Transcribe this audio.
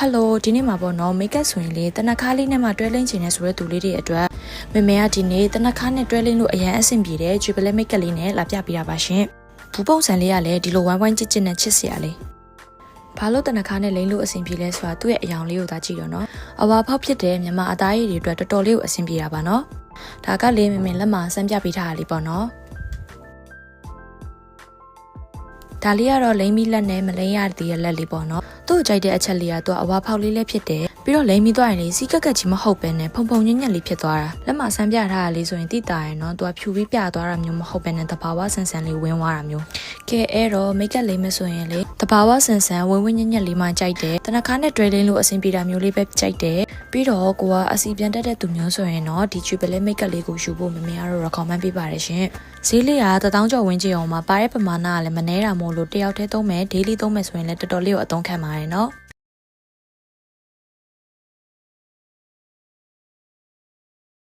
Hello ဒီနေ့မှာပေါ့နော် make up ဆိုရင်လေတနခါလေးနဲ့မှတွဲလင်းချင်တဲ့ဆိုတဲ့သူလေးတွေအတွက်မေမေကဒီနေ့တနခါနဲ့တွဲလင်းလို့အရန်အဆင်ပြေတဲ့ Jubilee make up လေးနဲ့လာပြပေးတာပါရှင်ဘူးပုံစံလေးကလည်းဒီလိုဝိုင်းဝိုင်းချစ်ချစ်နဲ့ချစ်စရာလေးဘာလို့တနခါနဲ့လိမ့်လို့အဆင်ပြေလဲဆိုတာသူ့ရဲ့အယောင်လေးကိုသာကြည့်တော့နော်အဝါဖောက်ဖြစ်တဲ့မြန်မာအသားရည်တွေအတွက်တော်တော်လေးကိုအဆင်ပြေတာပါနော်ဒါကလေးမေမေလက်မှာစမ်းပြပေးထားတာလေးပေါ့နော်ဒါလေးကတော့လိမ့်မီလက်နဲ့မလိမ့်ရသေးတဲ့လက်လေးပေါ့နော်သူ့ကြိုက်တဲ့အချက်လေးကတော့အဝါဖောက်လေးလည်းဖြစ်တယ်ပြီးတော့လိမ့်မီသွားရင်လေစီကက်ကက်ကြီးမဟုတ်ပဲနဲ့ဖုံဖုံညံ့ညံ့လေးဖြစ်သွားတာလက်မှာဆန်းပြထားတာလေးဆိုရင်တိတာရယ်နော်သူကဖြူပြီးပြသွားတာမျိုးမဟုတ်ပဲနဲ့တဘာဝဆန်ဆန်လေးဝင်းသွားတာမျိုးကဲအဲ့တော့မိတ်ကပ်လိမ့်မဆိုရင်လေတဘာဝဆန်ဆန်ဝင်းဝင်းညံ့ညံ့လေးမှကြိုက်တယ်တနခါနဲ့တွဲလင်းလို့အဆင်ပြေတာမျိုးလေးပဲကြိုက်တယ်ပြီးတော့ကိုကအစီပြန်တက်တဲ့သူမျိုးဆိုရင်တော့ဒီ Jubilee make up လေးကိုယူဖို့မမေကတော့ recommend ပေးပါတယ်ရှင်ဈေးလေးက1000ကျော်ဝန်းကျင်အောင်မှာပါတဲ့ပမာဏကလည်းမနှဲတာမို့လို့တယောက်တည်းသုံးမယ် daily သုံးမယ်ဆိုရင်လည်းတော်တော်လေးကိုအသုံးခံပါတယ်နော်